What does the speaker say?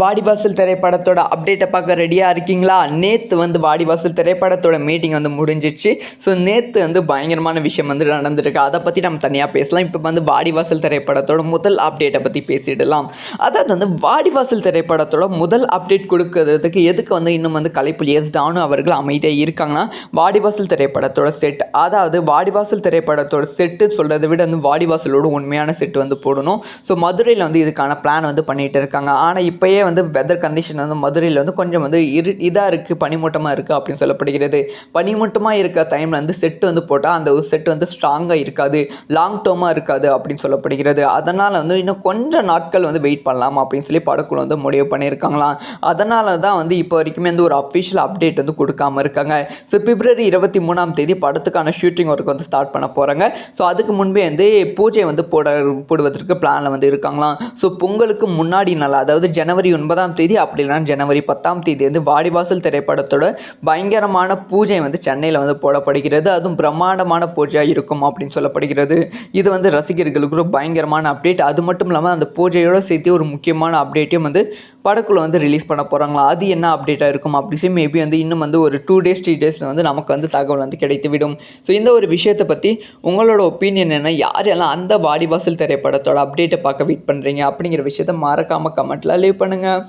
வாடிவாசல் திரைப்படத்தோட அப்டேட்டை பார்க்க ரெடியாக இருக்கீங்களா? நேற்று வந்து வாடிவாசல் திரைப்படத்தோட மீட்டிங் வந்து முடிஞ்சிச்சு. ஸோ நேற்று வந்து பயங்கரமான விஷயம் வந்து நடந்திருக்கு. அதை பற்றி நம்ம தனியாக பேசலாம். இப்போ வந்து வாடிவாசல் திரைப்படத்தோட முதல் அப்டேட்டை பற்றி பேசிடலாம். அதாவது வந்து வாடிவாசல் திரைப்படத்தோட முதல் அப்டேட் கொடுக்கறதுக்கு எதுக்கு வந்து இன்னும் வந்து கலைப்புலி எஸ் தானு அவர்கள் அமைதியாக இருக்காங்கன்னா, வாடிவாசல் திரைப்படத்தோட செட், அதாவது வாடிவாசல் திரைப்படத்தோட செட்டு சொல்கிறத விட வந்து வாடிவாசலோட உண்மையான செட்டு வந்து போடணும். ஸோ மதுரையில் வந்து இதுக்கான பிளான் வந்து பண்ணிகிட்டு இருக்காங்க. ஆனால் இப்போயே வந்து வெதர் கண்டிஷன் வந்து மதுரையில் வந்து கொஞ்சம் வந்து இதாக இருக்குது, பனிமூட்டமாக இருக்குது அப்படின்னு சொல்லப்படுகிறது. பனிமூட்டமாக இருக்க டைமில் வந்து செட்டு வந்து போட்டால் அந்த ஒரு செட்டு வந்து ஸ்ட்ராங்காக இருக்காது, லாங் டேர்மாக இருக்காது அப்படின்னு சொல்லப்படுகிறது. அதனால் வந்து இன்னும் கொஞ்சம் நாட்கள் வந்து வெயிட் பண்ணலாம் அப்படின்னு சொல்லி படக்குழு வந்து முடிவு பண்ணியிருக்காங்களாம். அதனால தான் வந்து இப்போ வரைக்குமே வந்து ஒரு அஃபிஷியல் அப்டேட் வந்து கொடுக்காம இருக்காங்க. ஸோ பிப்ரவரி 23 படத்துக்கான ஷூட்டிங் ஒர்க் வந்து ஸ்டார்ட் பண்ண போகிறாங்க. ஸோ அதுக்கு முன்பே வந்து பூஜை வந்து போடுவதற்கு பிளானில் வந்து இருக்காங்களாம். ஸோ பொங்கலுக்கு முன்னாடி நாள், அதாவது ஜனவரி 9 அப்படி இல்லைனா ஜனவரி 10 வந்து வாடிவாசல் திரைப்படத்தோட பயங்கரமான பூஜை வந்து சென்னையில் வந்து போடப்படுகிறது. அதுவும் பிரம்மாண்டமான பூஜையாக இருக்கும் அப்படின்னு சொல்லப்படுகிறது. இது வந்து ரசிகர்களுக்கு ஒரு பயங்கரமான அப்டேட். அது மட்டும் இல்லாமல் அந்த பூஜையோடு சேர்த்து ஒரு முக்கியமான அப்டேட்டையும் வந்து படக்குள்ள வந்து ரிலீஸ் பண்ண போகிறாங்களா. அது என்ன அப்டேட்டாக இருக்கும் அப்படி சொல்லி மேபி வந்து இன்னும் வந்து ஒரு 2 days 3 days வந்து நமக்கு வந்து தகவல் வந்து கிடைத்துவிடும். ஸோ இந்த ஒரு விஷயத்தை பற்றி உங்களோட ஒப்பீனியன் என்ன? யாரெல்லாம் அந்த வாடிவாசல் திரைப்படத்தோட அப்டேட்டை பார்க்க வெயிட் பண்ணுறீங்க அப்படிங்கிற விஷயத்தை மறக்காமல் கமெண்ட்டில் லீவ் பண்ணுங்கள்.